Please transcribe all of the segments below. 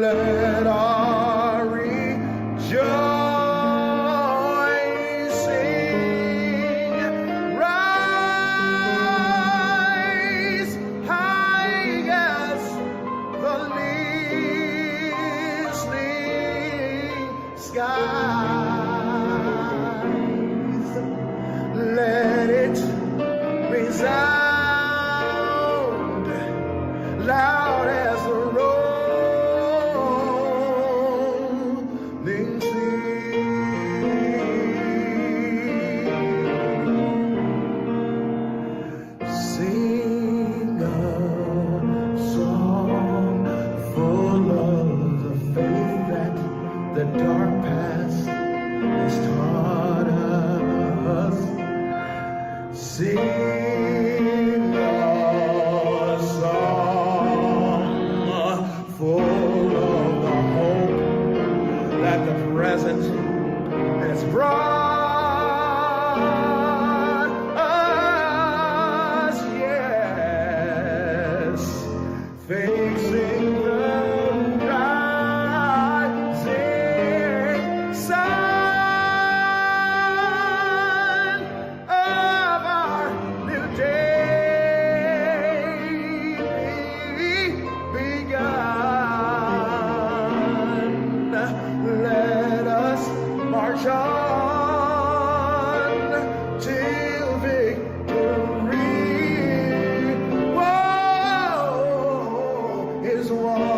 Let our rejoicing rise high as the listening skies. Let it resound loud as the rolling sea. Sing a song full of the faith that the dark past has taught us. Sing a song full of the hope that the present has brought us. Yes, facing the rising sun of our new day begun. Let us march on till victory, whoa, is won.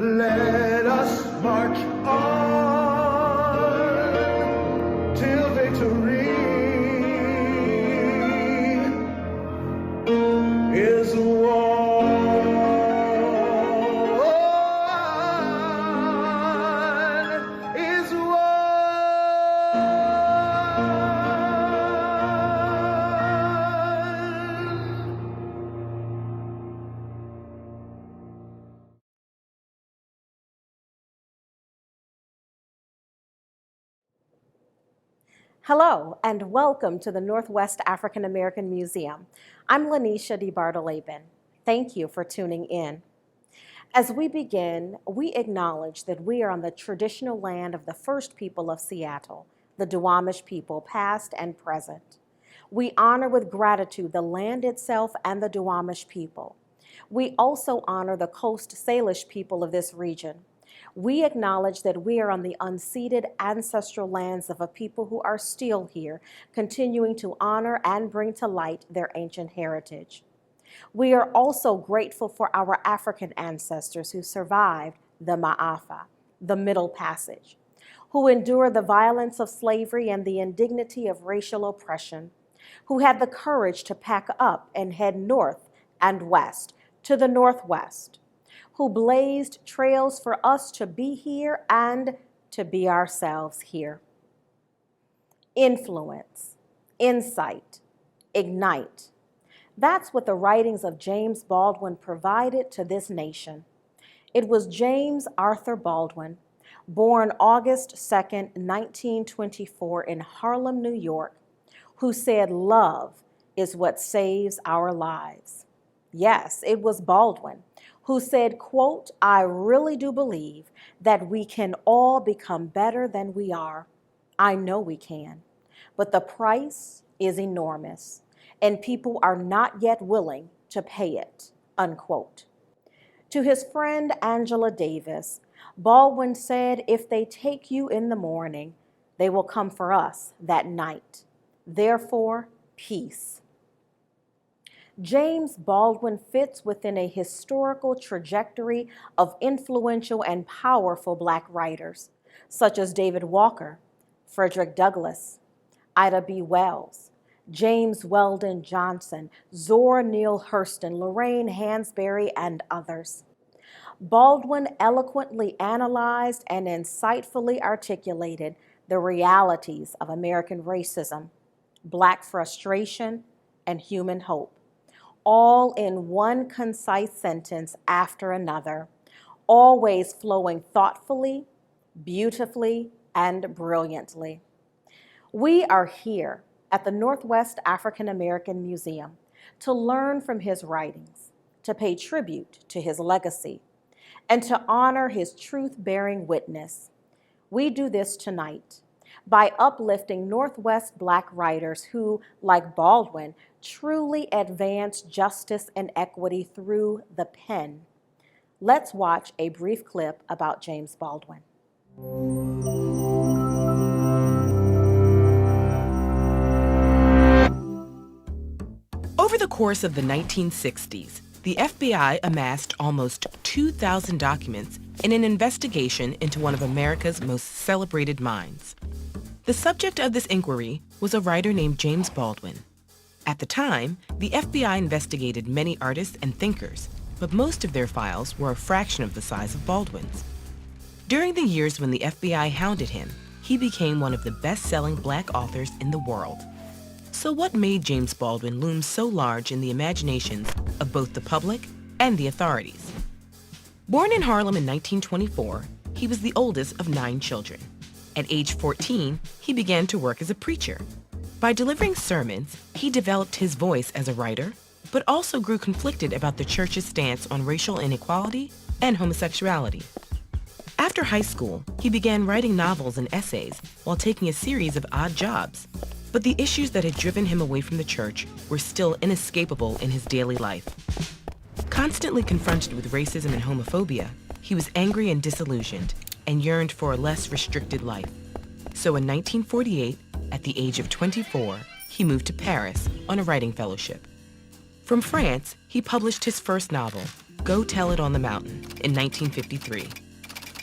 Let us march on till victory is won. Is won. Hello, and welcome to the Northwest African American Museum. I'm Lanisha DeBartolabin. Thank you for tuning in. As we begin, we acknowledge that we are on the traditional land of the first people of Seattle, the Duwamish people, past and present. We honor with gratitude the land itself and the Duwamish people. We also honor the Coast Salish people of this region. We acknowledge that we are on the unceded ancestral lands of a people who are still here, continuing to honor and bring to light their ancient heritage. We are also grateful for our African ancestors who survived the Ma'afa, the Middle Passage, who endured the violence of slavery and the indignity of racial oppression, who had the courage to pack up and head north and west to the Northwest, who blazed trails for us to be here and to be ourselves here. Influence, insight, ignite. That's what the writings of James Baldwin provided to this nation. It was James Arthur Baldwin, born August 2nd, 1924 in Harlem, New York, who said love is what saves our lives. Yes, it was Baldwin who said, quote, "I really do believe that we can all become better than we are. I know we can, but the price is enormous, and people are not yet willing to pay it," unquote. To his friend Angela Davis, Baldwin said, "If they take you in the morning, they will come for us that night. Therefore, peace." James Baldwin fits within a historical trajectory of influential and powerful Black writers, such as David Walker, Frederick Douglass, Ida B. Wells, James Weldon Johnson, Zora Neale Hurston, Lorraine Hansberry, and others. Baldwin eloquently analyzed and insightfully articulated the realities of American racism, Black frustration, and human hope, all in one concise sentence after another, always flowing thoughtfully, beautifully, and brilliantly. We are here at the Northwest African American Museum to learn from his writings, to pay tribute to his legacy, and to honor his truth-bearing witness. We do this tonight by uplifting Northwest Black writers who, like Baldwin, truly advance justice and equity through the pen. Let's watch a brief clip about James Baldwin. Over the course of the 1960s, the FBI amassed almost 2,000 documents in an investigation into one of America's most celebrated minds. The subject of this inquiry was a writer named James Baldwin. At the time, the FBI investigated many artists and thinkers, but most of their files were a fraction of the size of Baldwin's. During the years when the FBI hounded him, he became one of the best-selling Black authors in the world. So what made James Baldwin loom so large in the imaginations of both the public and the authorities? Born in Harlem in 1924, he was the oldest of 9 children. At age 14, he began to work as a preacher. By delivering sermons, he developed his voice as a writer, but also grew conflicted about the church's stance on racial inequality and homosexuality. After high school, he began writing novels and essays while taking a series of odd jobs. But the issues that had driven him away from the church were still inescapable in his daily life. Constantly confronted with racism and homophobia, he was angry and disillusioned and yearned for a less restricted life. So in 1948, at the age of 24, he moved to Paris on a writing fellowship. From France, he published his first novel, Go Tell It on the Mountain, in 1953.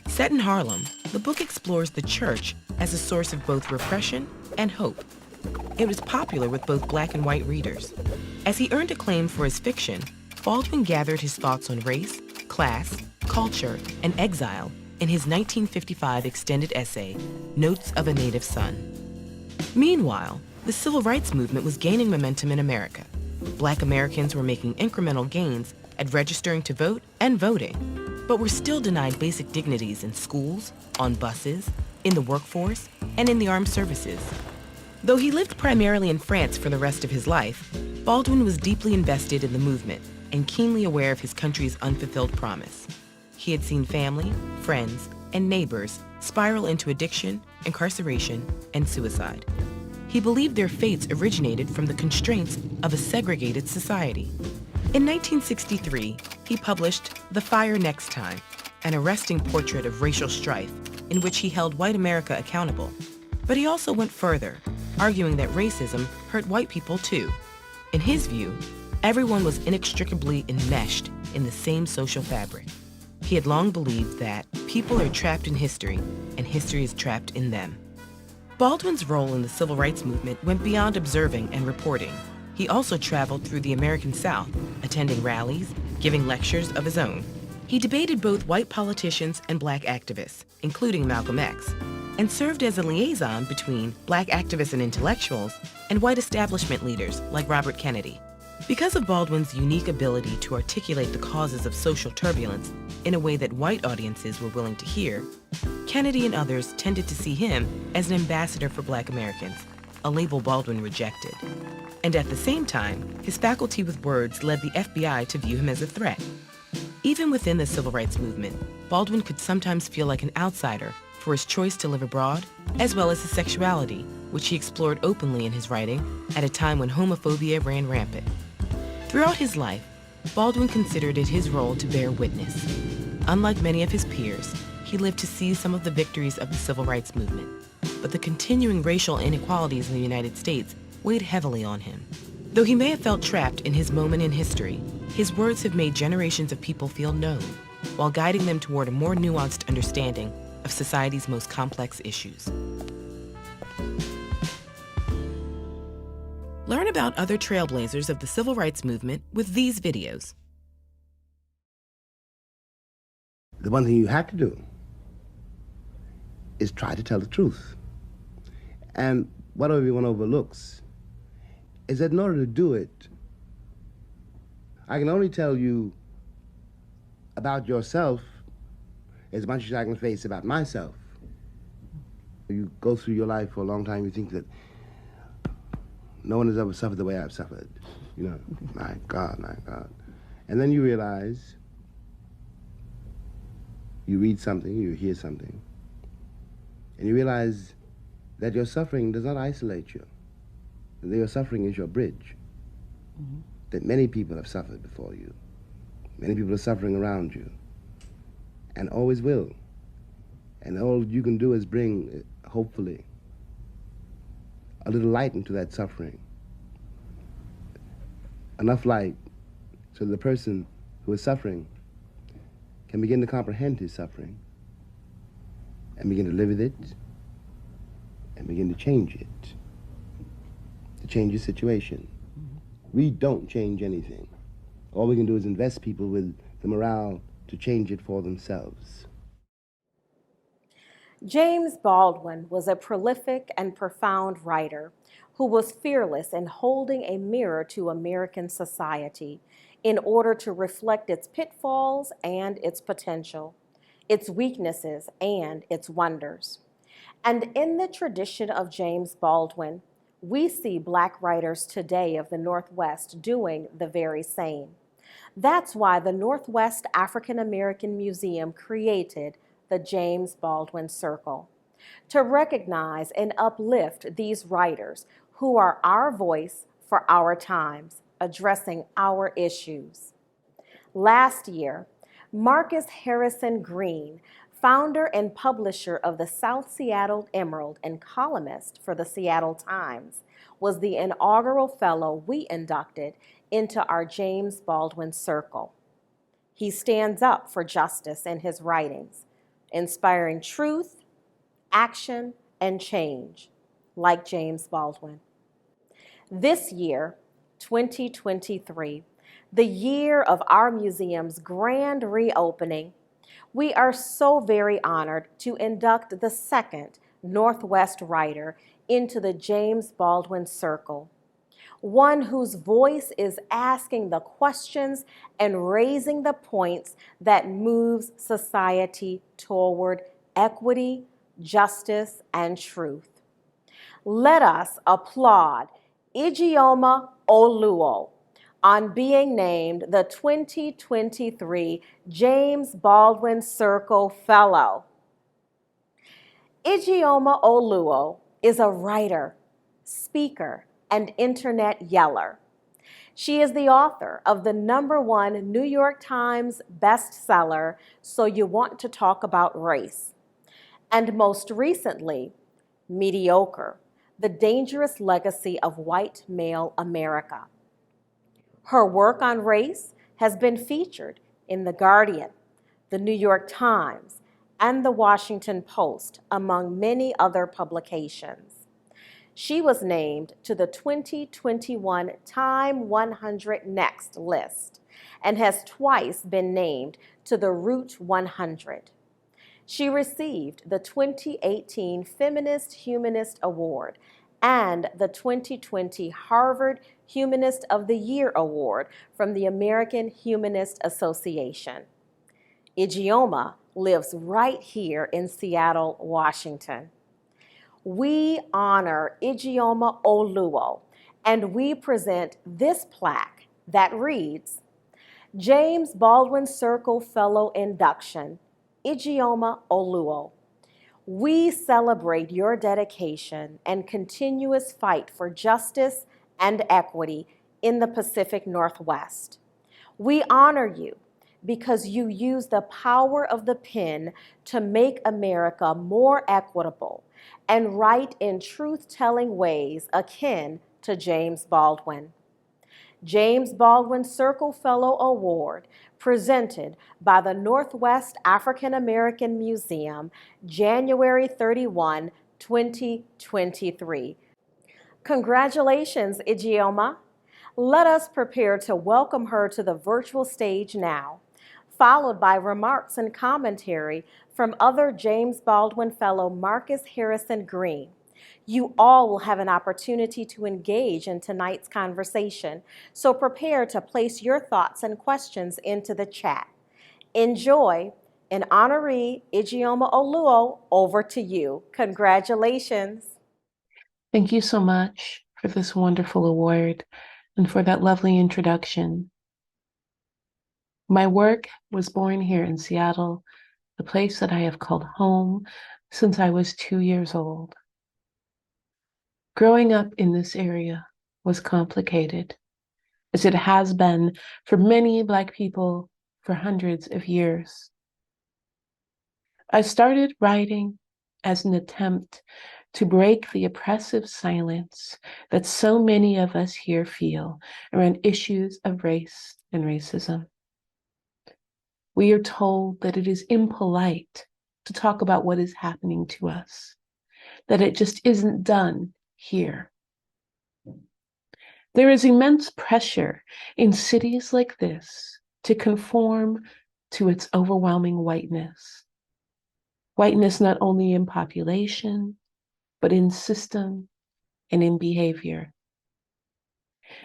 Set in Harlem, the book explores the church as a source of both repression and hope. It was popular with both Black and white readers. As he earned acclaim for his fiction, Baldwin gathered his thoughts on race, class, culture, and exile in his 1955 extended essay, Notes of a Native Son. Meanwhile, the civil rights movement was gaining momentum in America. Black Americans were making incremental gains at registering to vote and voting, but were still denied basic dignities in schools, on buses, in the workforce, and in the armed services. Though he lived primarily in France for the rest of his life, Baldwin was deeply invested in the movement and keenly aware of his country's unfulfilled promise. He had seen family, friends, and neighbors spiral into addiction, incarceration, and suicide. He believed their fates originated from the constraints of a segregated society. In 1963, he published The Fire Next Time, an arresting portrait of racial strife in which he held white America accountable. But he also went further, arguing that racism hurt white people too. In his view, everyone was inextricably enmeshed in the same social fabric. He had long believed that people are trapped in history, and history is trapped in them. Baldwin's role in the civil rights movement went beyond observing and reporting. He also traveled through the American South, attending rallies, giving lectures of his own. He debated both white politicians and Black activists, including Malcolm X, and served as a liaison between Black activists and intellectuals and white establishment leaders like Robert Kennedy. Because of Baldwin's unique ability to articulate the causes of social turbulence in a way that white audiences were willing to hear, Kennedy and others tended to see him as an ambassador for Black Americans, a label Baldwin rejected. And at the same time, his faculty with words led the FBI to view him as a threat. Even within the civil rights movement, Baldwin could sometimes feel like an outsider for his choice to live abroad, as well as his sexuality, which he explored openly in his writing at a time when homophobia ran rampant. Throughout his life, Baldwin considered it his role to bear witness. Unlike many of his peers, he lived to see some of the victories of the civil rights movement, but the continuing racial inequalities in the United States weighed heavily on him. Though he may have felt trapped in his moment in history, his words have made generations of people feel known, while guiding them toward a more nuanced understanding of society's most complex issues. Learn about other trailblazers of the civil rights movement with these videos. The one thing you have to do is try to tell the truth. And what everyone overlooks is that in order to do it, I can only tell you about yourself as much as I can face about myself. You go through your life for a long time, you think that No one has ever suffered the way I've suffered. You know, my God, my God. And then you realize, you read something, you hear something, and you realize that your suffering does not isolate you. That your suffering is your bridge. That many people have suffered before you. Many people are suffering around you, and always will. And all you can do is bring, hopefully, a little light into that suffering. Enough light so the person who is suffering can begin to comprehend his suffering and begin to live with it and begin to change it, to change his situation. We don't change anything. All we can do is invest people with the morale to change it for themselves. James Baldwin was a prolific and profound writer who was fearless in holding a mirror to American society in order to reflect its pitfalls and its potential, its weaknesses and its wonders. And in the tradition of James Baldwin, we see Black writers today of the Northwest doing the very same. That's why the Northwest African American Museum created the James Baldwin Circle, to recognize and uplift these writers who are our voice for our times, addressing our issues. Last year, Marcus Harrison Green, founder and publisher of the South Seattle Emerald and columnist for the Seattle Times, was the inaugural fellow we inducted into our James Baldwin Circle. He stands up for justice in his writings, inspiring truth, action, and change, like James Baldwin. This year, 2023, the year of our museum's grand reopening, we are so very honored to induct the second Northwest writer into the James Baldwin Circle, one whose voice is asking the questions and raising the points that moves society toward equity, justice, and truth. Let us applaud Ijeoma Oluo on being named the 2023 James Baldwin Circle Fellow. Ijeoma Oluo is a writer, speaker, and internet yeller. She is the author of the #1 New York Times bestseller, So You Want to Talk About Race, and most recently, Mediocre, The Dangerous Legacy of White Male America. Her work on race has been featured in The Guardian, The New York Times, and The Washington Post, among many other publications. She was named to the 2021 Time 100 Next list and has twice been named to the Root 100. She received the 2018 Feminist Humanist Award and the 2020 Harvard Humanist of the Year Award from the American Humanist Association. Ijeoma lives right here in Seattle, Washington. We honor Ijeoma Oluo, and we present this plaque that reads, James Baldwin Circle Fellow Induction, Ijeoma Oluo. We celebrate your dedication and continuous fight for justice and equity in the Pacific Northwest. We honor you because you use the power of the pen to make America more equitable and write in truth-telling ways akin to James Baldwin. James Baldwin Circle Fellow Award, presented by the Northwest African American Museum, January 31, 2023. Congratulations, Ijeoma. Let us prepare to welcome her to the virtual stage now, followed by remarks and commentary from other James Baldwin Fellow Marcus Harrison Green. You all will have an opportunity to engage in tonight's conversation, so prepare to place your thoughts and questions into the chat. Enjoy, and honoree Ijeoma Oluo, over to you. Congratulations. Thank you so much for for this wonderful award and for that lovely introduction. My work was born here in Seattle, the place that I have called home since I was 2 years old. Growing up in this area was complicated, as it has been for many Black people for hundreds of years. I started writing as an attempt to break the oppressive silence that so many of us here feel around issues of race and racism. We are told that it is impolite to talk about what is happening to us, that it just isn't done here. There is immense pressure in cities like this to conform to its overwhelming whiteness. Whiteness not only in population, but in system and in behavior.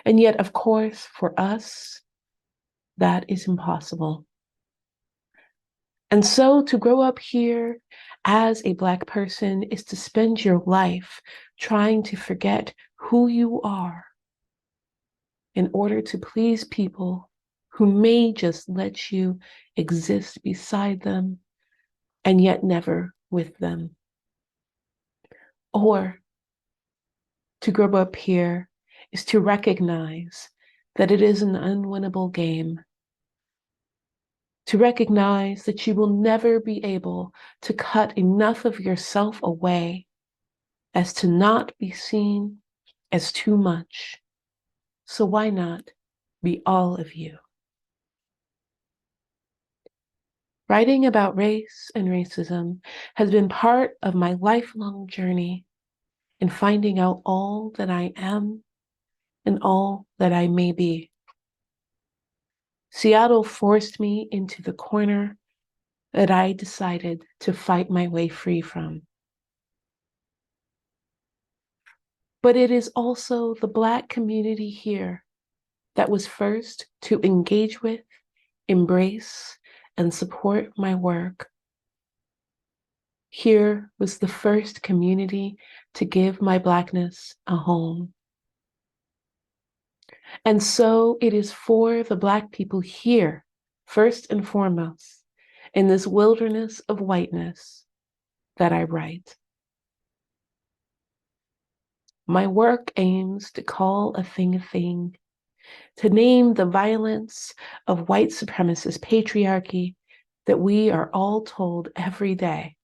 And yet, of course, for us, that is impossible. And so to grow up here as a Black person is to spend your life trying to forget who you are in order to please people who may just let you exist beside them and yet never with them. Or to grow up here is to recognize that it is an unwinnable game, to recognize that you will never be able to cut enough of yourself away as to not be seen as too much. So why not be all of you? Writing about race and racism has been part of my lifelong journey in finding out all that I am and all that I may be. Seattle forced me into the corner that I decided to fight my way free from. But it is also the Black community here that was first to engage with, embrace, and support my work. Here was the first community to give my Blackness a home. And so it is for the Black people here, first and foremost, in this wilderness of whiteness, that I write. My work aims to call a thing, to name the violence of white supremacist patriarchy that we are all told every day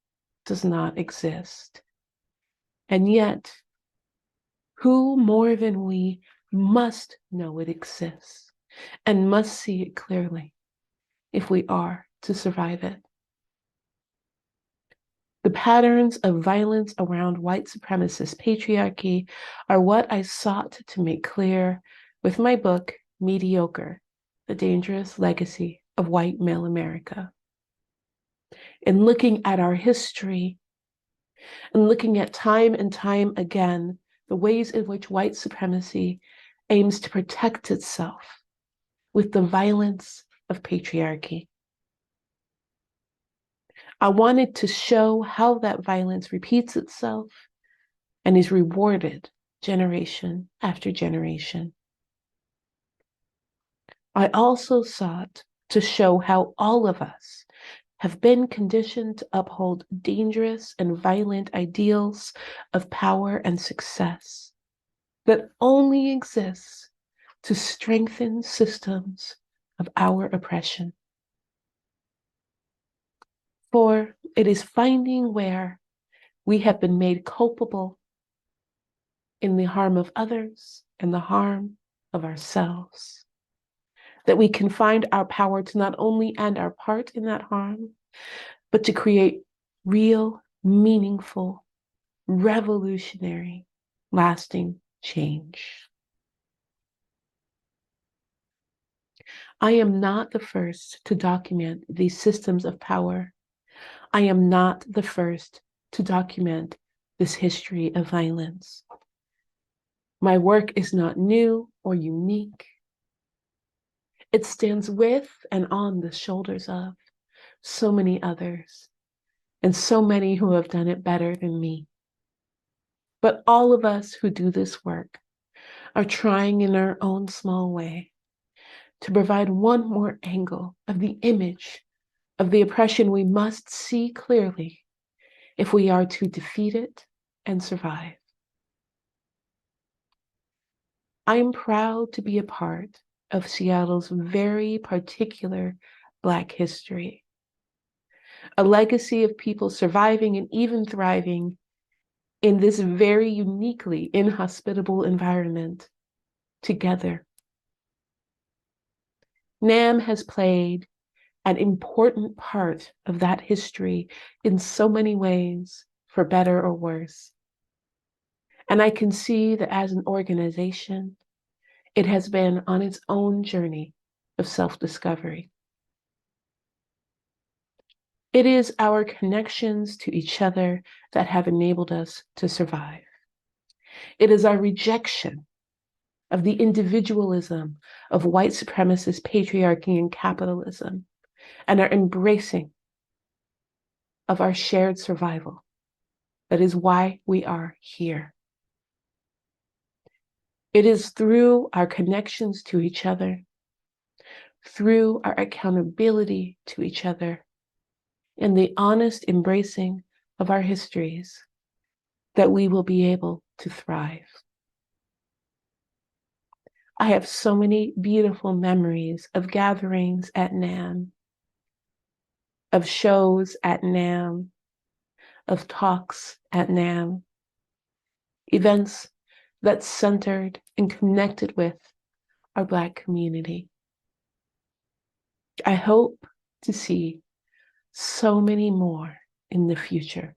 does not exist. And yet, who more than we must know it exists and must see it clearly if we are to survive it. The patterns of violence around white supremacist patriarchy are what I sought to make clear with my book, Mediocre, The Dangerous Legacy of White Male America. In looking at our history and looking at time and time again, the ways in which white supremacy aims to protect itself with the violence of patriarchy. I wanted to show how that violence repeats itself and is rewarded generation after generation. I also sought to show how all of us have been conditioned to uphold dangerous and violent ideals of power and success that only exists to strengthen systems of our oppression. For it is finding where we have been made culpable in the harm of others and the harm of ourselves that we can find our power to not only end our part in that harm, but to create real, meaningful, revolutionary, lasting change. I am not the first to document these systems of power. I am not the first to document this history of violence. My work is not new or unique. It stands with and on the shoulders of so many others, and so many who have done it better than me. But all of us who do this work are trying in our own small way to provide one more angle of the image of the oppression we must see clearly if we are to defeat it and survive. I am proud to be a part of Seattle's very particular Black history, a legacy of people surviving and even thriving in this very uniquely inhospitable environment together. NAAM has played an important part of that history in so many ways, for better or worse. And I can see that as an organization, it has been on its own journey of self-discovery. It is our connections to each other that have enabled us to survive. It is our rejection of the individualism of white supremacist patriarchy and capitalism, and our embracing of our shared survival that is why we are here. It is through our connections to each other, through our accountability to each other, and the honest embracing of our histories that we will be able to thrive. I have so many beautiful memories of gatherings at NAAM, of shows at NAAM, of talks at NAAM, events that centered and connected with our Black community. I hope to see so many more in the future.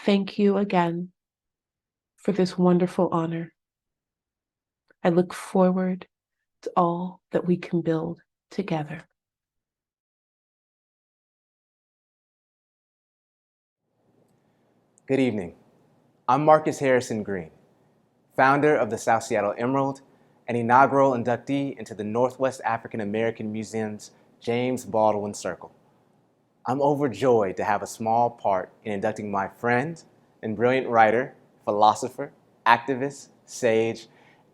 Thank you again for this wonderful honor. I look forward to all that we can build together. Good evening. I'm Marcus Harrison Green, founder of the South Seattle Emerald and inaugural inductee into the Northwest African American Museum's James Baldwin Circle. I'm overjoyed to have a small part in inducting my friend and brilliant writer, philosopher, activist, sage,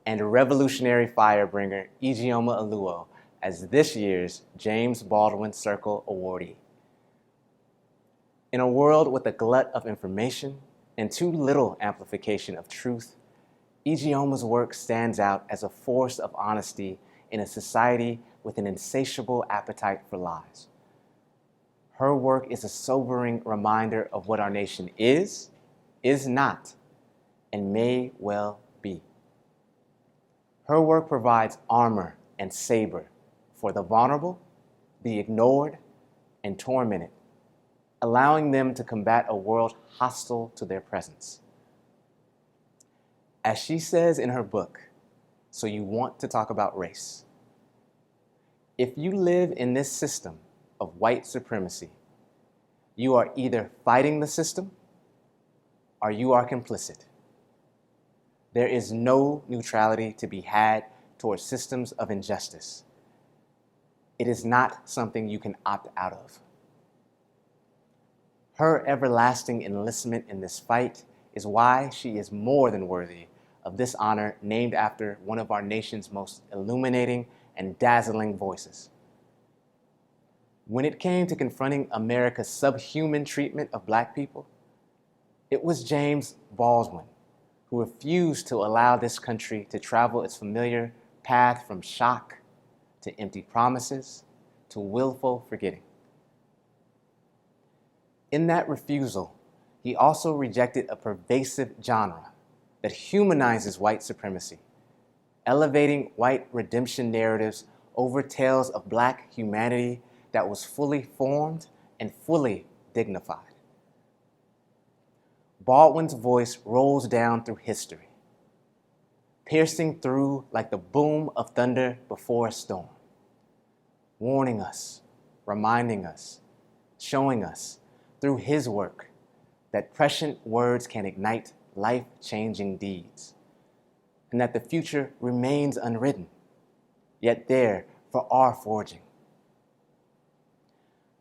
and revolutionary firebringer Ijeoma Oluo as this year's James Baldwin Circle awardee. In a world with a glut of information and too little amplification of truth, Ijeoma's work stands out as a force of honesty in a society with an insatiable appetite for lies. Her work is a sobering reminder of what our nation is not, and may well be. Her work provides armor and saber for the vulnerable, the ignored, and tormented, allowing them to combat a world hostile to their presence. As she says in her book, So You Want to Talk About Race? If you live in this system of white supremacy, you are either fighting the system or you are complicit. There is no neutrality to be had towards systems of injustice. It is not something you can opt out of. Her everlasting enlistment in this fight is why she is more than worthy of this honor, named after one of our nation's most illuminating and dazzling voices. When it came to confronting America's subhuman treatment of Black people, it was James Baldwin who refused to allow this country to travel its familiar path from shock to empty promises to willful forgetting. In that refusal, he also rejected a pervasive genre that humanizes white supremacy, elevating white redemption narratives over tales of Black humanity that was fully formed and fully dignified. Baldwin's voice rolls down through history, piercing through like the boom of thunder before a storm, warning us, reminding us, showing us through his work that prescient words can ignite life-changing deeds, and that the future remains unwritten, yet there for our forging.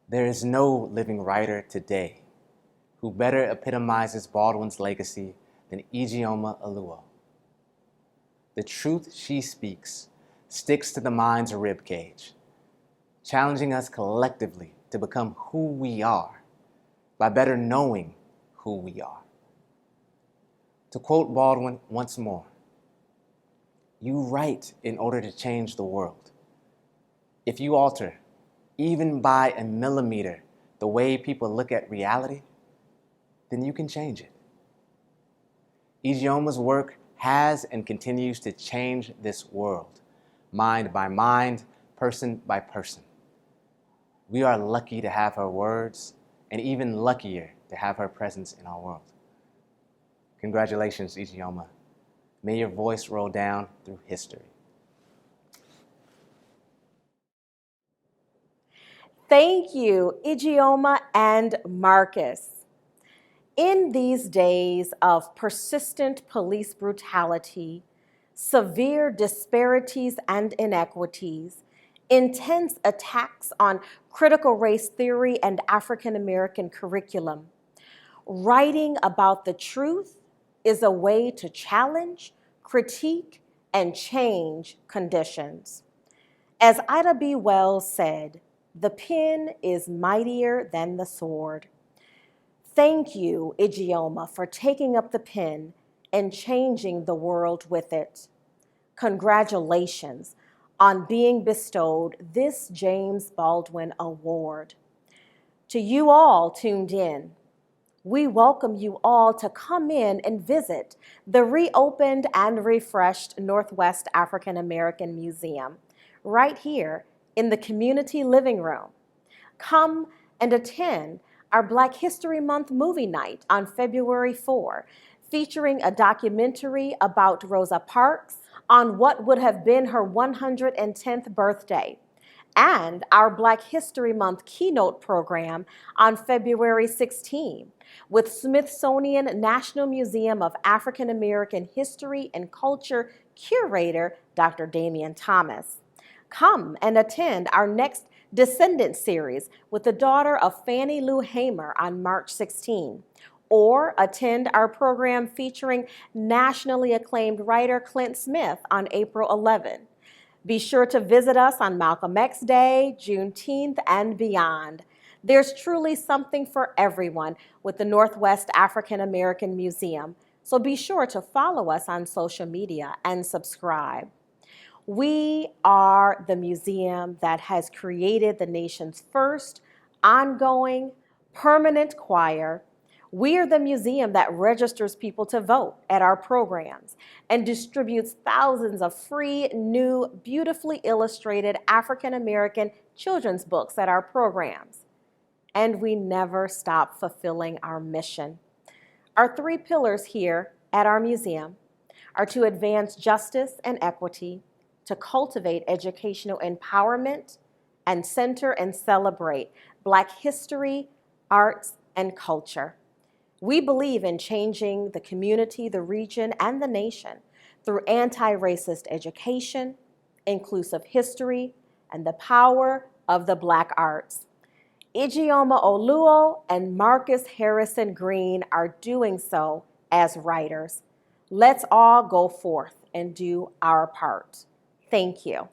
There is no living writer today who better epitomizes Baldwin's legacy than Ijeoma Oluo. The truth she speaks sticks to the mind's ribcage, challenging us collectively to become who we are by better knowing who we are. To quote Baldwin once more, "You write in order to change the world. If you alter, even by a millimeter, the way people look at reality, then you can change it." Ijeoma's work has and continues to change this world, mind by mind, person by person. We are lucky to have her words, and even luckier to have her presence in our world. Congratulations, Ijeoma. May your voice roll down through history. Thank you, Ijeoma and Marcus. In these days of persistent police brutality, severe disparities and inequities, intense attacks on critical race theory and African American curriculum, writing about the truth is a way to challenge, critique, and change conditions. As Ida B. Wells said, "The pen is mightier than the sword." Thank you, Ijeoma, for taking up the pen and changing the world with it. Congratulations on being bestowed this James Baldwin Award. To you all tuned in, we welcome you all to come in and visit the reopened and refreshed Northwest African American Museum right here in the community living room. Come and attend our Black History Month movie night on February 4, featuring a documentary about Rosa Parks on what would have been her 110th birthday, and our Black History Month keynote program on February 16 with Smithsonian National Museum of African American History and Culture curator Dr. Damian Thomas. Come and attend our next Descendant series with the daughter of Fannie Lou Hamer on March 16, or attend our program featuring nationally acclaimed writer Clint Smith on April 11. Be sure to visit us on Malcolm X Day, Juneteenth, and beyond. There's truly something for everyone with the Northwest African American Museum, so be sure to follow us on social media and subscribe. We are the museum that has created the nation's first ongoing, permanent choir. We are the museum that registers people to vote at our programs and distributes thousands of free, new, beautifully illustrated African American children's books at our programs. And we never stop fulfilling our mission. Our three pillars here at our museum are to advance justice and equity, to cultivate educational empowerment, and center and celebrate Black history, arts, and culture. We believe in changing the community, the region, and the nation through anti-racist education, inclusive history, and the power of the Black arts. Ijeoma Oluo and Marcus Harrison Green are doing so as writers. Let's all go forth and do our part. Thank you.